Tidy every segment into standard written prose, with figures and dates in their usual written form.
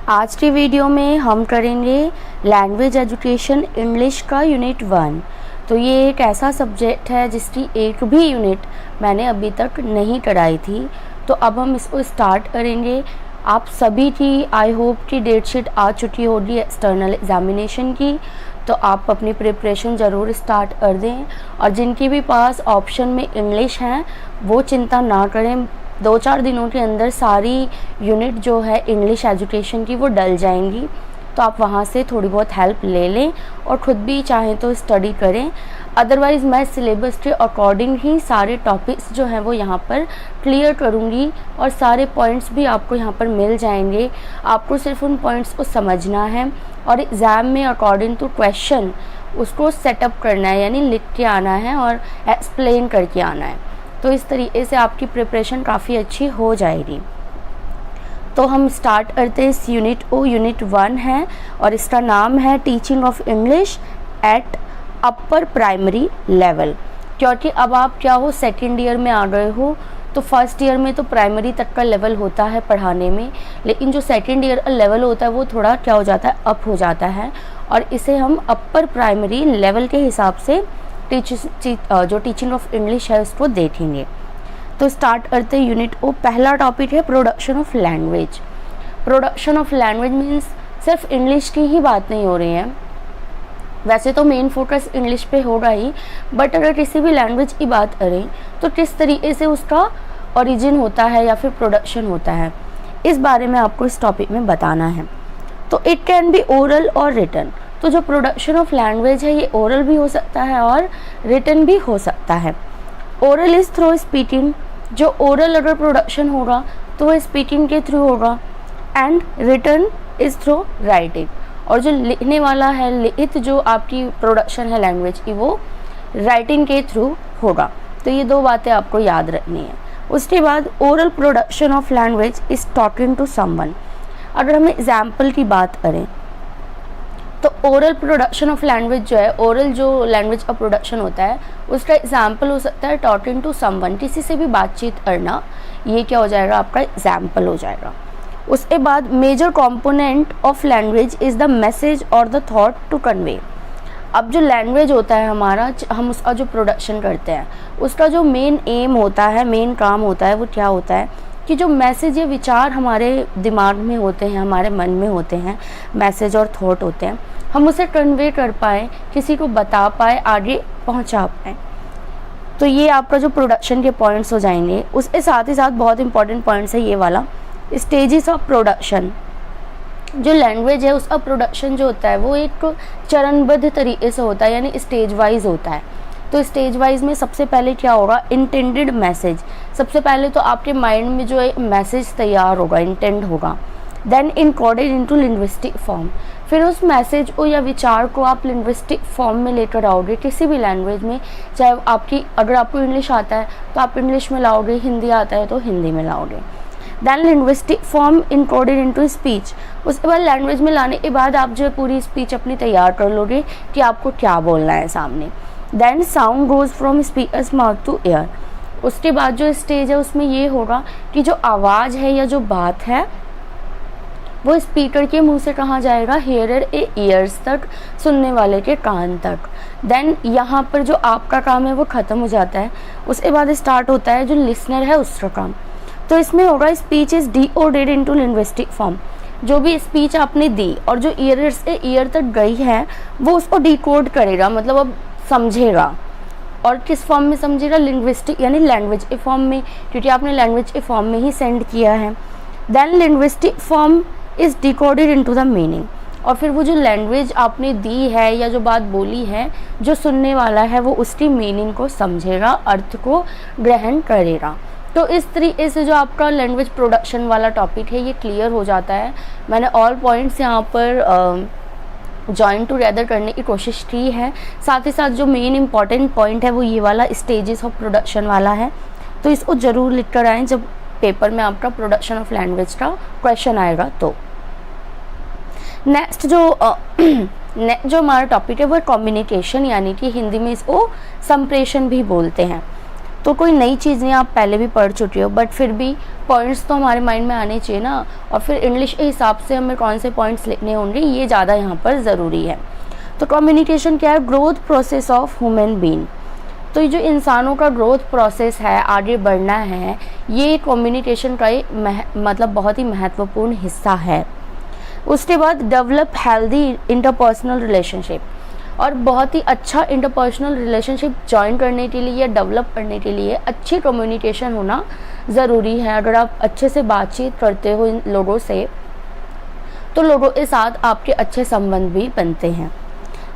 आज की वीडियो में हम करेंगे लैंग्वेज एजुकेशन इंग्लिश का यूनिट 1। तो ये एक ऐसा सब्जेक्ट है जिसकी एक भी यूनिट मैंने अभी तक नहीं कराई थी, तो अब हम इसको स्टार्ट करेंगे। आप सभी की आई होप की डेट शीट आ चुकी होगी एक्सटर्नल एग्जामिनेशन की, तो आप अपनी प्रिपरेशन ज़रूर स्टार्ट कर दें। और जिनके भी पास ऑप्शन में इंग्लिश हैं वो चिंता ना करें, 2-4 दिनों के अंदर सारी यूनिट जो है इंग्लिश एजुकेशन की वो डल जाएंगी, तो आप वहाँ से थोड़ी बहुत हेल्प ले लें और ख़ुद भी चाहें तो स्टडी करें। अदरवाइज़ मैं सिलेबस के अकॉर्डिंग ही सारे टॉपिक्स जो हैं वो यहाँ पर क्लियर करूँगी और सारे पॉइंट्स भी आपको यहाँ पर मिल जाएंगे। आपको सिर्फ उन पॉइंट्स को समझना है और एग्ज़ाम में अकॉर्डिंग टू क्वेश्चन उसको सेटअप करना है, यानी लिख के आना है और एक्सप्लेन करके आना है। तो इस तरीके से आपकी प्रिपरेशन काफ़ी अच्छी हो जाएगी। तो हम स्टार्ट करते हैं इस यूनिट को। यूनिट 1 है और इसका नाम है teaching of English at upper primary level. क्योंकि अब आप क्या हो, सेकेंड ईयर में आ गए हो, तो फर्स्ट ईयर में तो प्राइमरी तक का लेवल होता है पढ़ाने में, लेकिन जो सेकेंड ईयर का लेवल होता है वो थोड़ा क्या हो जाता है, अप हो जाता है, और इसे हम अपर प्राइमरी लेवल के हिसाब से जो टीचिंग ऑफ इंग्लिश है उसको देखेंगे। तो स्टार्ट करते हैं यूनिट को। पहला टॉपिक है production of language. Production of language means सिर्फ इंग्लिश की ही बात नहीं हो रही है, वैसे तो मेन फोकस इंग्लिश पे होगा ही, बट अगर किसी भी लैंग्वेज की बात करें तो किस तरीके से उसका ओरिजिन होता है या फिर प्रोडक्शन होता है, इस बारे में आपको इस टॉपिक में बताना है। तो इट कैन बी ओरल और रिटन। तो जो प्रोडक्शन ऑफ लैंग्वेज है ये ओरल भी हो सकता है और रिटन भी हो सकता है। ओरल इज़ थ्रू स्पीकिंग, जो ओरल अगर प्रोडक्शन होगा तो वो स्पीकिंग के थ्रू होगा, and written is through writing, और जो लिखने वाला है, लिखित जो आपकी प्रोडक्शन है लैंग्वेज की, वो राइटिंग के थ्रू होगा। तो ये दो बातें आपको याद रखनी है। उसके बाद oral production of language is talking to someone. अगर हम एग्जाम्पल की बात करें तो ओरल प्रोडक्शन ऑफ लैंग्वेज जो है, ओरल जो लैंग्वेज का प्रोडक्शन होता है उसका एग्जाम्पल हो सकता है टॉकिंग टू समवन, किसी से भी बातचीत करना, ये क्या हो जाएगा, आपका एग्जाम्पल हो जाएगा। उसके बाद major component of language is the message और द थॉट टू कन्वे। अब जो लैंग्वेज होता है हमारा, हम उसका जो प्रोडक्शन करते हैं उसका जो मेन एम होता है, मेन काम होता है, वो क्या होता है कि जो मैसेज या विचार हमारे दिमाग में होते हैं, हमारे मन में होते हैं, मैसेज और थॉट होते हैं, हम उसे कन्वे कर पाए, किसी को बता पाए, आगे पहुंचा पाए। तो ये आपका जो प्रोडक्शन के पॉइंट्स हो जाएंगे। उसके साथ ही साथ बहुत इंपॉर्टेंट पॉइंट्स है ये वाला, स्टेजेस ऑफ प्रोडक्शन। जो लैंग्वेज है उसका प्रोडक्शन जो होता है वो एक चरणबद्ध तरीके से होता है, यानी स्टेज वाइज होता है। तो स्टेज वाइज में सबसे पहले क्या होगा, इंटेंडेड मैसेज। सबसे पहले तो आपके माइंड में जो है मैसेज तैयार होगा, इंटेंड होगा, then encoded into linguistic form. फिर उस मैसेज को या विचार को आप लिंग्विस्टिक फॉर्म में लेकर आओगे किसी भी लैंग्वेज में, चाहे आपकी, अगर आपको इंग्लिश आता है तो आप इंग्लिश में लाओगे, हिंदी आता है तो हिंदी में लाओगे। Then linguistic form encoded into speech. उसके बाद लैंग्वेज में लाने के बाद आप जो है पूरी स्पीच अपनी तैयार कर लोगे कि आपको क्या बोलना है सामने। Then sound goes from speaker's mouth to air. उसके बाद जो स्टेज है उसमें ये होगा कि जो आवाज़ है या जो बात है वो स्पीकर के मुंह से कहाँ जाएगा, हेयरर ए ईयर्स तक, सुनने वाले के कान तक। देन यहाँ पर जो आपका काम है वो ख़त्म हो जाता है। उसके बाद स्टार्ट होता है जो लिसनर है उसका काम। तो इसमें होगा speech is decoded into linguistic form. जो भी स्पीच आपने दी और जो ईयर से ईयर तक गई है वो उसको डिकोड करेगा, मतलब अब समझेगा। और किस फॉर्म में समझेगा, लिंग्विस्टिक यानी लैंग्वेज के फॉर्म में, क्योंकि आपने लैंग्वेज के फॉर्म में ही सेंड किया है। Then linguistic form is decoded into the meaning. और फिर वो जो लैंग्वेज आपने दी है या जो बात बोली है, जो सुनने वाला है वो उसकी मीनिंग को समझेगा, अर्थ को ग्रहण करेगा। तो इस तरीके से जो आपका लैंग्वेज प्रोडक्शन वाला टॉपिक है ये क्लियर हो जाता है। मैंने ऑल पॉइंट्स यहाँ पर जॉइन टुगेदर करने की कोशिश की है। साथ ही साथ जो मेन इंपॉर्टेंट पॉइंट है वो ये वाला स्टेजेस ऑफ प्रोडक्शन वाला है, तो इसको ज़रूर लिख कर आएँ जब पेपर में आपका प्रोडक्शन ऑफ लैंग्वेज का क्वेश्चन आएगा। तो नेक्स्ट जो हमारा टॉपिक है वो कम्युनिकेशन, यानी कि हिंदी में इसको संप्रेषण भी बोलते हैं। तो कोई नई चीज़ नहीं, आप पहले भी पढ़ चुके हो, बट फिर भी पॉइंट्स तो हमारे माइंड में आने चाहिए ना, और फिर इंग्लिश के हिसाब से हमें कौन से पॉइंट्स लिखने होंगे, ये ज़्यादा यहाँ पर ज़रूरी है। तो कम्युनिकेशन क्या है? Growth process of human being. तो ये जो इंसानों का ग्रोथ प्रोसेस है, आगे बढ़ना है, ये कम्युनिकेशन का मतलब बहुत ही महत्वपूर्ण हिस्सा है। उसके बाद डेवलप हेल्दी इंटरपर्सनल रिलेशनशिप, और बहुत ही अच्छा इंटरपर्सनल रिलेशनशिप जॉइन करने के लिए या डेवलप करने के लिए अच्छी कम्युनिकेशन होना ज़रूरी है। अगर आप अच्छे से बातचीत करते हो इन लोगों से, तो लोगों के साथ आपके अच्छे संबंध भी बनते हैं।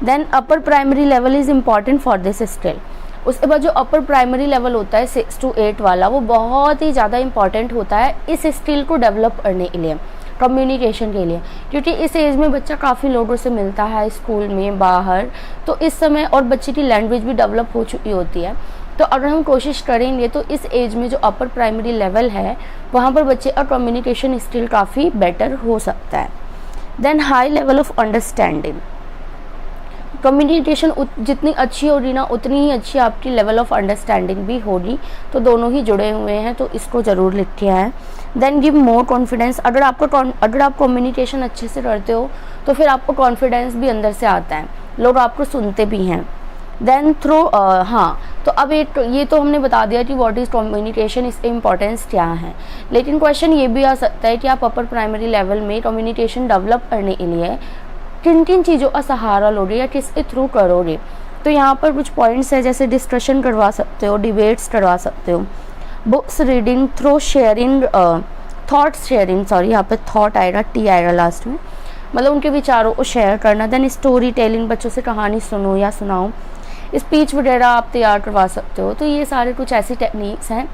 Then upper primary level is important for this skill. उसके बाद जो अपर प्राइमरी लेवल होता है 6 to 8 वाला, वो बहुत ही ज़्यादा इम्पॉर्टेंट होता है इस स्किल को डेवलप करने के लिए, कम्युनिकेशन के लिए, क्योंकि इस एज में बच्चा काफ़ी लोगों से मिलता है, स्कूल में, बाहर, तो इस समय और बच्चे की लैंग्वेज भी डेवलप हो चुकी होती है। तो अगर हम कोशिश करेंगे तो इस एज में जो अपर प्राइमरी लेवल है, वहाँ पर बच्चे का कम्युनिकेशन स्किल काफ़ी बेटर हो सकता है। Then high level of understanding. Communication जितनी अच्छी होगी ना, उतनी ही अच्छी आपकी लेवल ऑफ अंडरस्टैंडिंग भी होगी। तो दोनों ही जुड़े हुए हैं, तो इसको ज़रूर लिखे हैं। Then give more confidence. अगर आप कम्युनिकेशन अच्छे से करते हो, तो फिर आपको कॉन्फिडेंस भी अंदर से आता है, लोग आपको सुनते भी हैं। देन थ्रू हाँ, तो अब एक ये तो हमने बता दिया कि व्हाट इज़ कम्युनिकेशन, इसके इम्पोर्टेंस क्या है। लेकिन क्वेश्चन ये भी आ सकता है कि आप अपर प्राइमरी लेवल में कम्युनिकेशन डेवलप करने के लिए किन किन चीज़ों का सहारा लोगे या किसके थ्रू करोगे। तो यहाँ पर कुछ पॉइंट्स है, जैसे डिस्कशन करवा सकते हो, डिबेट्स करवा सकते हो, books reading, through sharing, thoughts sharing, sorry यहाँ पे थॉट आएगा, टी आएगा लास्ट में, मतलब उनके विचारों को शेयर करना। देन स्टोरी टेलिंग, बच्चों से कहानी सुनो या सुनाओ, स्पीच वगैरह आप तैयार करवा सकते हो। तो ये सारे कुछ ऐसी टेक्निक्स हैं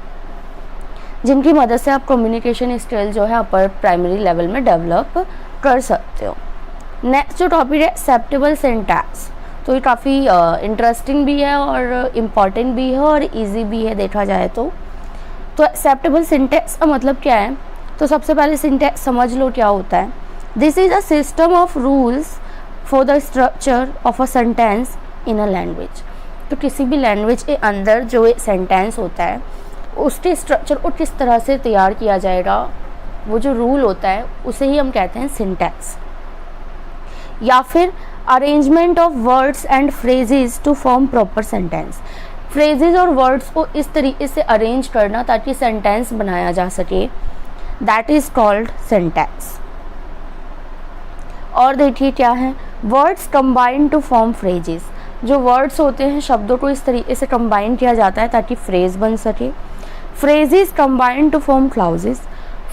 जिनकी मदद से आप कम्युनिकेशन स्किल जो है अपर प्राइमरी लेवल में डेवलप कर सकते हो। नेक्स्ट जो टॉपिक है एक्सेप्टेबल सिंटैक्स। तो ये काफ़ी इंटरेस्टिंग भी है और इम्पॉर्टेंट भी है और इजी भी है देखा जाए तो एक्सेप्टेबल सिंटैक्स का मतलब क्या है? तो सबसे पहले सिंटैक्स समझ लो क्या होता है। This is a system of rules for the structure of a sentence in a language. तो किसी भी लैंग्वेज के अंदर जो एक सेंटेंस होता है, उसके स्ट्रक्चर को किस तरह से तैयार किया जाएगा, वो जो रूल होता है उसे ही हम कहते हैं सिंटैक्स। या फिर arrangement of words and phrases to form proper sentence. Phrases और वर्ड्स को इस तरीके से अरेंज करना ताकि सेंटेंस बनाया जा सके, दैट इज कॉल्ड सिंटैक्स। और देखिए क्या है, words combine to form phrases. जो वर्ड्स होते हैं, शब्दों को इस तरीके से कंबाइन किया जाता है ताकि फ्रेज बन सके। Phrases combine to form clauses.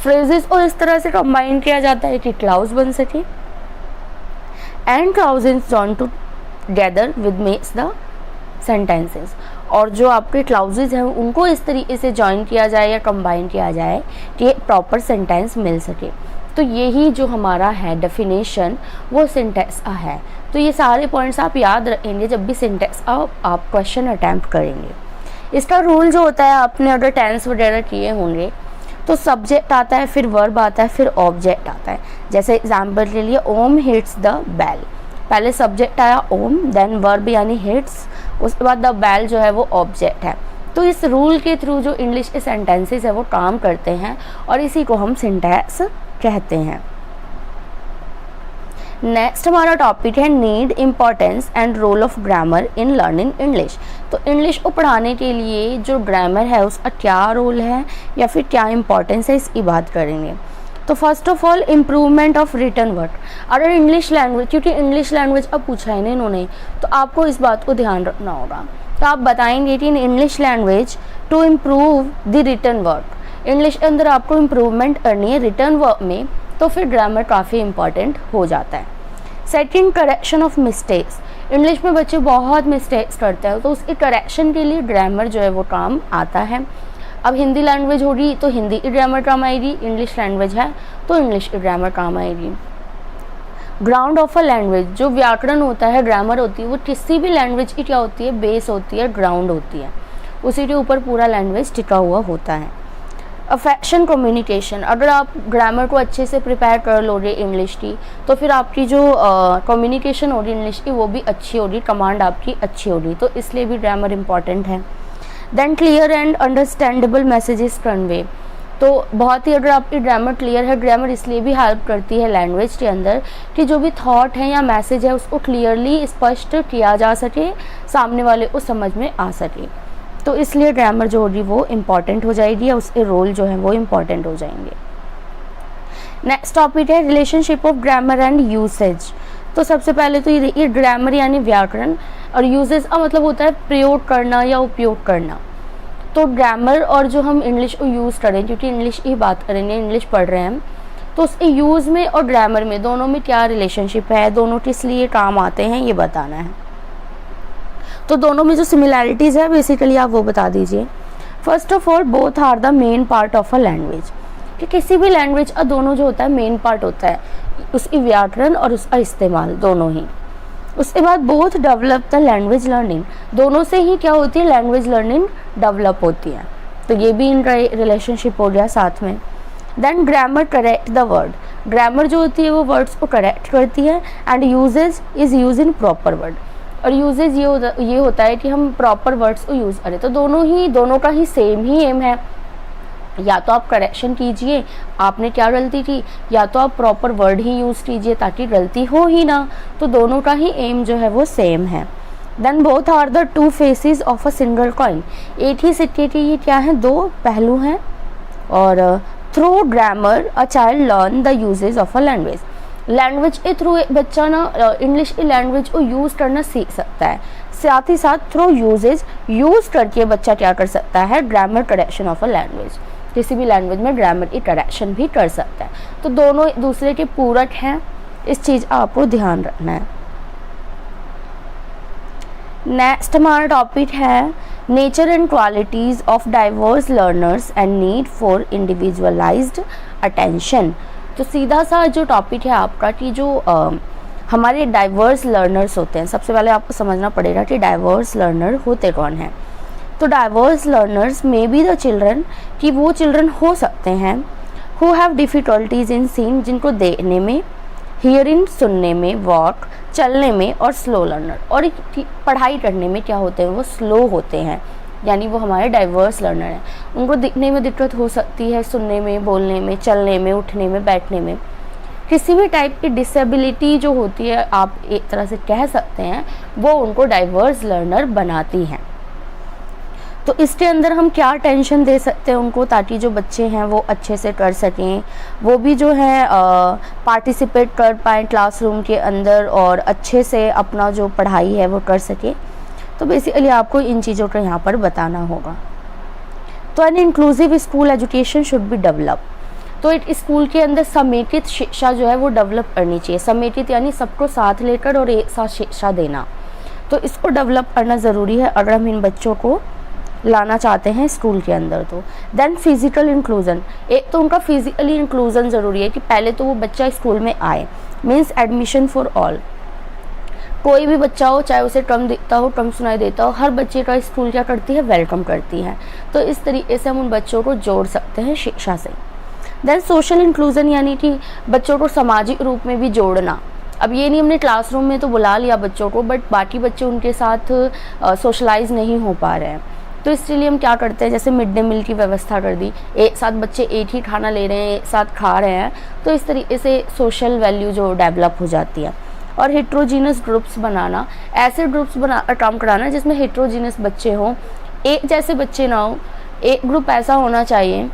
Phrases को इस तरह से कंबाइन किया जाता है कि क्लाउज बन सके। And clauses join together with makes the sentences. और जो आपके क्लाउजेस हैं उनको इस तरीके से जॉइन किया जाए या कंबाइन किया जाए कि एक प्रॉपर सेंटेंस मिल सके। तो यही जो हमारा है डेफिनेशन, वो सिंटैक्स का है। तो ये सारे पॉइंट्स आप याद रखेंगे जब भी सिंटैक्स का आप क्वेश्चन अटैम्प्ट करेंगे। इसका रूल जो होता है, आपने अगर टेंस वगैरह किए होंगे तो सब्जेक्ट आता है, फिर वर्ब आता है, फिर ऑब्जेक्ट आता है। जैसे एग्जाम्पल के लिए ओम हिट्स द बेल, पहले सब्जेक्ट आया ओम, देन वर्ब यानी हिट्स, उसके बाद द बेल जो है वो ऑब्जेक्ट है। तो इस रूल के थ्रू जो इंग्लिश के सेंटेंसेस है वो काम करते हैं और इसी को हम सिंटैक्स कहते हैं। नेक्स्ट हमारा टॉपिक है need, importance and role of grammar in learning English. तो इंग्लिश को पढ़ाने के लिए जो ग्रामर है उसका क्या रोल है या फिर क्या इम्पोर्टेंस है, इसकी बात करेंगे। तो first of all improvement of written work. अगर इंग्लिश लैंग्वेज, क्योंकि इंग्लिश लैंग्वेज अब पूछा है ना इन्होंने, तो आपको इस बात को ध्यान रखना होगा। तो आप बताएंगे कि in English language to improve the written work. English के अंदर आपको इम्प्रूवमेंट करनी है रिटन वर्क में, तो फिर ग्रामर काफ़ी इंपॉर्टेंट हो जाता है। Second, correction of mistakes. English में बच्चे बहुत मिस्टेक्स करते हैं, तो उसके करेक्शन के लिए ग्रामर जो है वो काम आता है। अब हिंदी लैंग्वेज होगी तो हिंदी की ग्रामर काम आएगी, इंग्लिश लैंग्वेज है तो इंग्लिश की ग्रामर काम आएगी। ग्राउंड ऑफ अ लैंग्वेज, जो व्याकरण होता है, ग्रामर होती है, वो किसी भी लैंग्वेज की क्या होती है, बेस होती है, ग्राउंड होती है, उसी के ऊपर पूरा लैंग्वेज टिका हुआ होता है। अफेक्शन कम्युनिकेशन, अगर आप ग्रामर को अच्छे से प्रिपेयर कर लोगे इंग्लिश की, तो फिर आपकी जो कम्युनिकेशन होगी इंग्लिश की वो भी अच्छी होगी, कमांड आपकी अच्छी होगी, तो इसलिए भी ग्रामर इम्पॉर्टेंट है। Then clear and understandable messages convey, तो बहुत ही, अगर आपकी ग्रामर क्लियर है, ग्रामर इसलिए भी हेल्प करती है लैंग्वेज के अंदर कि जो भी थॉट है या मैसेज है उसको क्लियरली स्पष्ट किया जा सके, सामने वाले को समझ में आ सके। तो इसलिए ग्रामर जो होगी वो इम्पॉर्टेंट हो जाएगी या उसके रोल जो है वो इम्पॉर्टेंट हो जाएंगे। नेक्स्ट टॉपिक है relationship of grammar and usage. तो सबसे पहले तो ये ग्रामर यानी व्याकरण, और यूसेज का मतलब होता है प्रयोग करना या उपयोग करना। तो ग्रामर और जो हम इंग्लिश को यूज़ करें, क्योंकि इंग्लिश की बात करेंगे, इंग्लिश पढ़ रहे हैं हम, तो उसके यूज़ में और ग्रामर में दोनों में क्या रिलेशनशिप है, दोनों किस लिए काम आते हैं, ये बताना है। तो दोनों में जो सिमिलैरिटीज़ है बेसिकली आप वो बता दीजिए। First of all, both are the main part of a language, कि किसी भी लैंग्वेज का दोनों जो होता है मेन पार्ट होता है, उसकी व्याकरण और उसका इस्तेमाल दोनों ही। उसके बाद both develop the language learning, दोनों से ही क्या होती है, लैंग्वेज लर्निंग डेवलप होती है। तो ये भी इनका रिलेशनशिप हो गया साथ में। Then grammar correct the word, grammar जो होती है वो वर्ड्स को करेक्ट करती है, and usages is use in proper word, और यूजेज ये होता है कि हम प्रॉपर वर्ड्स को यूज़ करें। तो दोनों का ही सेम ही एम है, या तो आप करेक्शन कीजिए, आपने क्या गलती की, या तो आप प्रॉपर वर्ड ही यूज़ कीजिए ताकि गलती हो ही ना। तो दोनों का ही एम जो है वो सेम है। Then both are the two faces of a single coin, एक ही सिक्के के ये क्या है, दो पहलू हैं। और through grammar a child learn the usages of a language, language के थ्रू एक बच्चा ना इंग्लिश की लैंग्वेज को यूज़ करना सीख सकता है, साथ ही साथ थ्रू यूजेज यूज़ करके बच्चा क्या कर सकता है, grammar correction of a language, किसी भी लैंग्वेज में ग्रामर की करेक्शन भी कर सकता है। तो दोनों एक दूसरे के पूरक हैं, इस चीज़ आपको ध्यान रखना है। नेक्स्ट हमारा टॉपिक है nature and qualities of diverse learners and need for individualised attention. तो सीधा सा जो टॉपिक है आपका कि जो हमारे डाइवर्स लर्नर्स होते हैं, सबसे पहले आपको समझना पड़ेगा कि डाइवर्स लर्नर होते कौन हैं। तो डाइवर्स लर्नर्स में बी द चिल्ड्रन, कि वो चिल्ड्रन हो सकते हैं who have difficulties in seeing, जिनको देखने में, हियरिंग सुनने में, वॉक चलने में, और स्लो लर्नर, और पढ़ाई करने में क्या होते हैं, वो स्लो होते हैं, यानी वो हमारे डाइवर्स लर्नर हैं। उनको दिखने में दिक्कत हो सकती है, सुनने में, बोलने में, चलने में, उठने में, बैठने में, किसी भी टाइप की डिसेबिलिटी जो होती है आप एक तरह से कह सकते हैं, वो उनको डाइवर्स लर्नर बनाती हैं। तो इसके अंदर हम क्या टेंशन दे सकते हैं उनको, ताकि जो बच्चे हैं वो अच्छे से कर सकें, वो भी जो है पार्टिसिपेट कर पाएँ क्लासरूम के अंदर और अच्छे से अपना जो पढ़ाई है वो कर सकें। तो बेसिकली आपको इन चीज़ों का यहाँ पर बताना होगा। तो an inclusive school education should be develop, तो एक स्कूल के अंदर समेकित शिक्षा जो है वो डेवलप करनी चाहिए। समेकित यानी सबको साथ लेकर और एक साथ शिक्षा देना, तो इसको डेवलप करना ज़रूरी है अगर हम इन बच्चों को लाना चाहते हैं स्कूल के अंदर। तो देन फिज़िकल इंक्लूज़न, एक तो उनका फिज़िकली इंक्लूज़न ज़रूरी है कि पहले तो वो बच्चा स्कूल में आए, मीन्स एडमिशन फॉर ऑल। कोई भी बच्चा हो, चाहे उसे कम दिखता हो, कम सुनाई देता हो, हर बच्चे का स्कूल क्या करती है, वेलकम करती है। तो इस तरीके से हम उन बच्चों को जोड़ सकते हैं शिक्षा से। देन सोशल इंक्लूज़न, यानी कि बच्चों को सामाजिक रूप में भी जोड़ना। अब ये नहीं हमने क्लासरूम में तो बुला लिया बच्चों को, बट बाकी बच्चे उनके साथ सोशलाइज नहीं हो पा रहे हैं। तो इसलिए हम क्या करते हैं, जैसे मिड डे मील की व्यवस्था कर दी, एक साथ बच्चे एक ही खाना ले रहे हैं, एक साथ खा रहे हैं, तो इस तरीके से सोशल वैल्यू जो डेवलप हो जाती है। और हेट्रोजीनस ग्रुप्स बनाना, ऐसे ग्रुप्स काम कराना जिसमें हेट्रोजीनस बच्चे हों, एक जैसे बच्चे ना हो। एक ग्रुप ऐसा होना चाहिए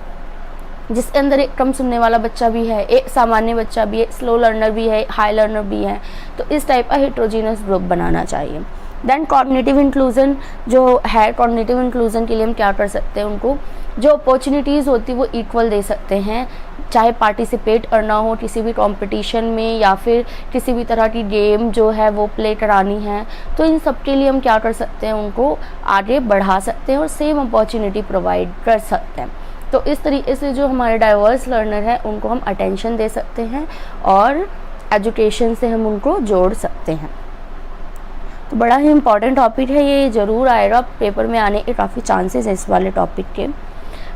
जिसके अंदर एक कम सुनने वाला बच्चा भी है, एक सामान्य बच्चा भी है, स्लो लर्नर भी है, हाई लर्नर भी है। तो इस टाइप का हेट्रोजीनस ग्रुप बनाना चाहिए। देन कॉग्निटिव इंक्लूज़न जो है, कॉग्निटिव इंक्लूज़न के लिए हम क्या कर सकते हैं, उनको जो अपॉर्चुनिटीज़ होती है वो इक्वल दे सकते हैं, चाहे पार्टिसिपेट करना हो किसी भी कंपटीशन में या फिर किसी भी तरह की गेम जो है वो प्ले करानी है। तो इन सब के लिए हम क्या कर सकते हैं, उनको आगे बढ़ा सकते हैं और सेम अपॉर्चुनिटी प्रोवाइड कर सकते हैं। तो इस तरीके से जो हमारे डाइवर्स लर्नर हैं उनको हम अटेंशन दे सकते हैं और एजुकेशन से हम उनको जोड़ सकते हैं। तो बड़ा ही इम्पॉर्टेंट टॉपिक है ये, ज़रूर आएगा पेपर में आने के काफ़ी चांसेस है इस वाले टॉपिक के।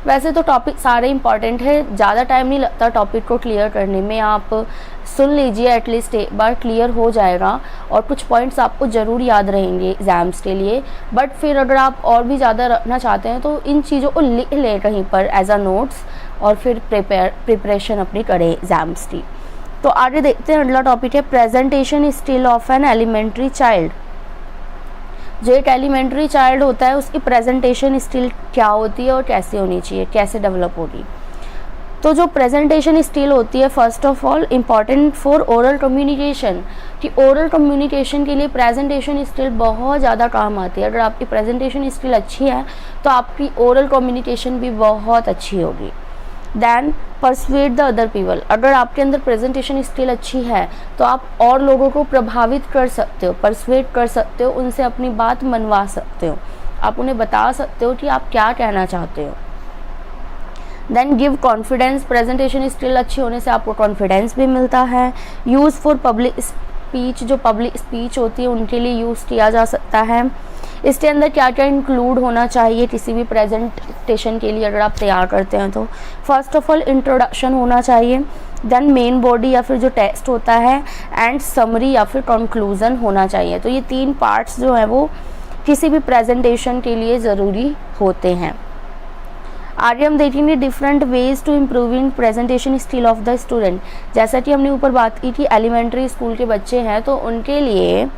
वैसे तो टॉपिक सारे इंपॉर्टेंट है, ज़्यादा टाइम नहीं लगता टॉपिक को क्लियर करने में, आप सुन लीजिए, एटलीस्ट एक बार क्लियर हो जाएगा और कुछ पॉइंट्स आपको ज़रूर याद रहेंगे एग्ज़ाम्स के लिए। बट फिर अगर आप और भी ज़्यादा रखना चाहते हैं तो इन चीज़ों को लिख लें कहीं पर एज अ नोट्स और फिर प्रिपरेशन अपनी करें एग्ज़ाम्स की। तो आगे देखते हैं, अगला टॉपिक है presentation skill of an elementary child. जो एक एलिमेंट्री चाइल्ड होता है उसकी प्रेजेंटेशन स्किल क्या होती है और कैसे होनी चाहिए, कैसे डेवलप होगी। तो जो प्रेजेंटेशन स्किल होती है first of all important for oral communication, कि ओरल कम्युनिकेशन के लिए प्रेजेंटेशन स्किल बहुत ज़्यादा काम आती है। अगर आपकी प्रेजेंटेशन स्किल अच्छी है तो आपकी ओरल कम्युनिकेशन भी बहुत अच्छी होगी। देन परsuade द अदर पीपल, अगर आपके अंदर प्रेजेंटेशन स्किल अच्छी है तो आप और लोगों को प्रभावित कर सकते हो, परsuade कर सकते हो, उनसे अपनी बात मनवा सकते हो, आप उन्हें बता सकते हो कि आप क्या कहना चाहते हो। Then give confidence, presentation skill अच्छी होने से आपको कॉन्फिडेंस भी मिलता है। यूज़ फॉर पब्लिक स्पीच, जो पब्लिक स्पीच होती है उनके लिए यूज़ किया जा सकता है। इसके अंदर क्या क्या इंक्लूड होना चाहिए किसी भी प्रेजेंटेशन के लिए अगर आप तैयार करते हैं तो फर्स्ट ऑफ ऑल इंट्रोडक्शन होना चाहिए, देन मेन बॉडी या फिर जो टेक्स्ट होता है, एंड समरी या फिर कंक्लूजन होना चाहिए। तो ये 3 पार्ट्स जो हैं वो किसी भी प्रेजेंटेशन के लिए ज़रूरी होते हैं। आगे हम देखेंगे different ways to improving presentation skill of the student. जैसा कि हमने ऊपर बात की थी एलिमेंट्री स्कूल के बच्चे हैं तो उनके लिए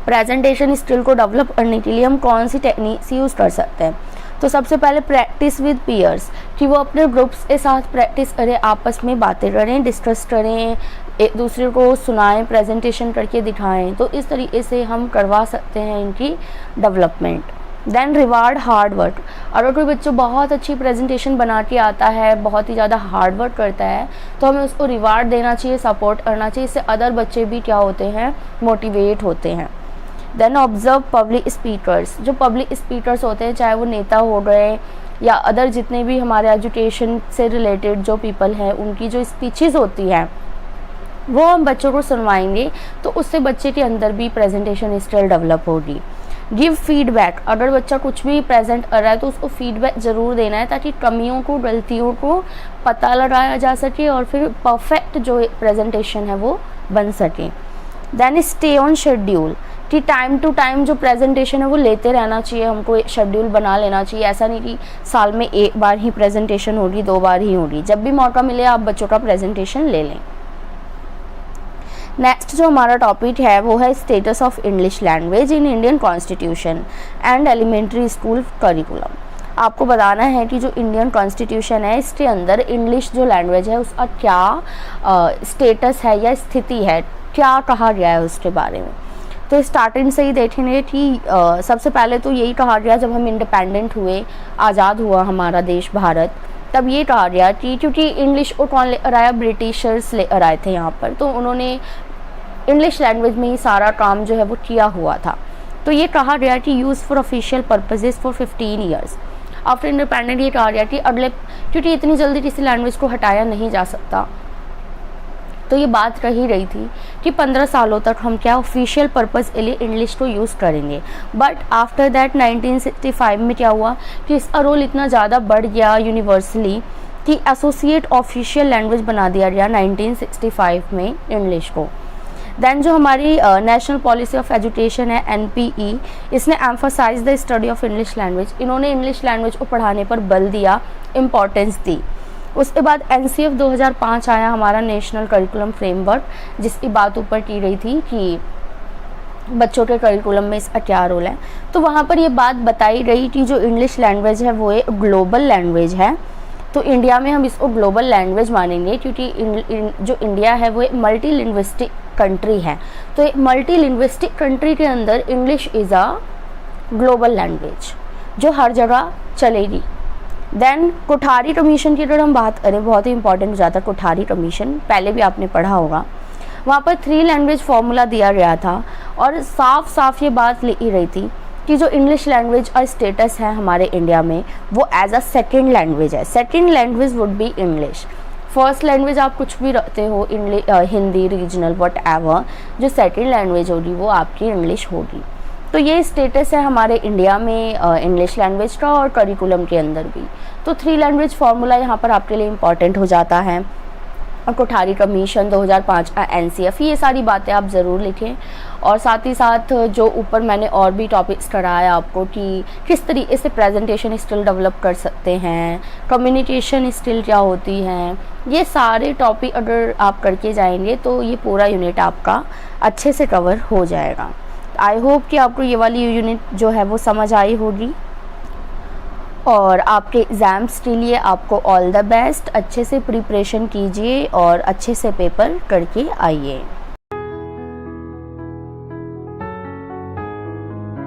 प्रेजेंटेशन स्किल को डेवलप करने के लिए हम कौन सी टेक्निक्स यूज़ कर सकते हैं। तो सबसे पहले प्रैक्टिस विद पीयर्स, कि वो अपने ग्रुप्स के साथ प्रैक्टिस करें, आपस में बातें करें, डिस्कस करें, एक दूसरे को सुनाएं, प्रेजेंटेशन करके दिखाएं। तो इस तरीके से हम करवा सकते हैं इनकी development. Then reward hard work, अगर कोई बच्चा बहुत अच्छी प्रेजेंटेशन बना के आता है, बहुत ही ज़्यादा हार्ड वर्क करता है तो हमें उसको रिवार्ड देना चाहिए, सपोर्ट करना चाहिए, इससे अदर बच्चे भी क्या होते हैं, मोटिवेट होते हैं। देन ऑब्जर्व पब्लिक स्पीकर्स, जो पब्लिक स्पीकर्स होते हैं चाहे वो नेता हो गए या अदर जितने भी हमारे एजुकेशन से रिलेटेड जो पीपल हैं उनकी जो स्पीचेस होती हैं वो हम बच्चों को सुनवाएंगे तो उससे बच्चे के अंदर भी प्रेजेंटेशन स्किल डेवलप होगी। गिव फीडबैक, अगर बच्चा कुछ भी प्रेजेंट कर रहा है तो उसको फीडबैक ज़रूर देना है ताकि कमियों को, गलतियों को पता लगाया जा सके और फिर परफेक्ट जो प्रेजेंटेशन है वो बन सके। देन स्टे ऑन शेड्यूल, कि टाइम टू टाइम जो प्रेजेंटेशन है वो लेते रहना चाहिए, हमको एक शेड्यूल बना लेना चाहिए। ऐसा नहीं कि साल में एक बार ही प्रेजेंटेशन होगी, 2 बार ही होगी, जब भी मौका मिले आप बच्चों का प्रेजेंटेशन ले लें। नेक्स्ट जो हमारा टॉपिक है वो है status of English language in Indian constitution and elementary school curriculum. आपको बताना है कि जो इंडियन कॉन्स्टिट्यूशन है इसके अंदर इंग्लिश जो लैंग्वेज है उसका क्या स्टेटस है या स्थिति है, क्या कहा गया है उसके बारे में। तो स्टार्टिंग से ही देखेंगे कि सबसे पहले तो यही कहा गया जब हम इंडिपेंडेंट हुए, आज़ाद हुआ हमारा देश भारत, तब ये कहा गया कि क्योंकि इंग्लिश को कौन लेकर आया, ब्रिटिशर्स लेकर आए थे यहाँ पर, तो उन्होंने इंग्लिश लैंग्वेज में ही सारा काम जो है वो किया हुआ था। तो ये कहा गया कि use for official purposes for 15 years after independent. ये कहा गया कि अगले, क्योंकि इतनी जल्दी किसी लैंग्वेज को हटाया नहीं जा सकता, तो ये बात कही रही थी कि 15 सालों तक हम क्या ऑफिशियल पर्पज़ के लिए इंग्लिश को यूज़ करेंगे। बट आफ्टर दैट 1965 में क्या हुआ कि इसका रोल इतना ज़्यादा बढ़ गया यूनिवर्सली कि एसोसिएट ऑफिशियल लैंग्वेज बना दिया गया 1965 में इंग्लिश को। देन जो हमारी नेशनल पॉलिसी ऑफ एजुकेशन है NPE, इसने emphasise the study of English language, इन्होंने इंग्लिश लैंग्वेज को पढ़ाने पर बल दिया, इम्पोर्टेंस दी। उसके बाद NCF 2005 आया हमारा नेशनल करिकुलम फ्रेमवर्क, जिसकी बात ऊपर की गई थी कि बच्चों के करिकुलम में इसका क्या रोल है। तो वहाँ पर ये बात बताई गई कि जो इंग्लिश लैंग्वेज है वो एक ग्लोबल लैंग्वेज है, तो इंडिया में हम इसको ग्लोबल लैंग्वेज मानेंगे क्योंकि जो इंडिया है वो एक मल्टी लिंग्विस्टिक कंट्री है। तो एक मल्टी लिंग्विस्टिक कंट्री के अंदर English is a global language जो हर जगह चलेगी। देन कोठारी कमीशन की अगर हम बात करें, बहुत ही इंपॉर्टेंट हो जाता है कोठारी कमीशन, पहले भी आपने पढ़ा होगा। वहाँ पर 3 लैंग्वेज फार्मूला दिया गया था और साफ साफ ये बात लिखी रही थी कि जो इंग्लिश लैंग्वेज का स्टेटस है हमारे इंडिया में वो एज अ सेकेंड लैंग्वेज है। Second language would be English. First language आप कुछ भी रखते हो, हिंदी, रीजनल, वट एवर, जो सेकेंड लैंग्वेज होगी वो आपकी इंग्लिश होगी। तो ये स्टेटस है हमारे इंडिया में इंग्लिश लैंग्वेज का और करिकुलम के अंदर भी। तो 3 लैंग्वेज फार्मूला यहाँ पर आपके लिए इम्पॉर्टेंट हो जाता है। और कोठारी कमीशन 2005 का NCF, ये सारी बातें आप ज़रूर लिखें। और साथ ही साथ जो ऊपर मैंने और भी टॉपिक्स कराया आपको कि किस तरीके से प्रेजेंटेशन स्किल डेवलप कर सकते हैं, कम्युनिकेशन स्किल क्या होती हैं, ये सारे टॉपिक अगर आप करके जाएंगे तो ये पूरा यूनिट आपका अच्छे से कवर हो जाएगा। आई होप कि आपको ये वाली यूनिट जो है वो समझ आई होगी। और आपके एग्ज़ाम्स के लिए आपको ऑल द बेस्ट। अच्छे से प्रिपरेशन कीजिए और अच्छे से पेपर करके आइए।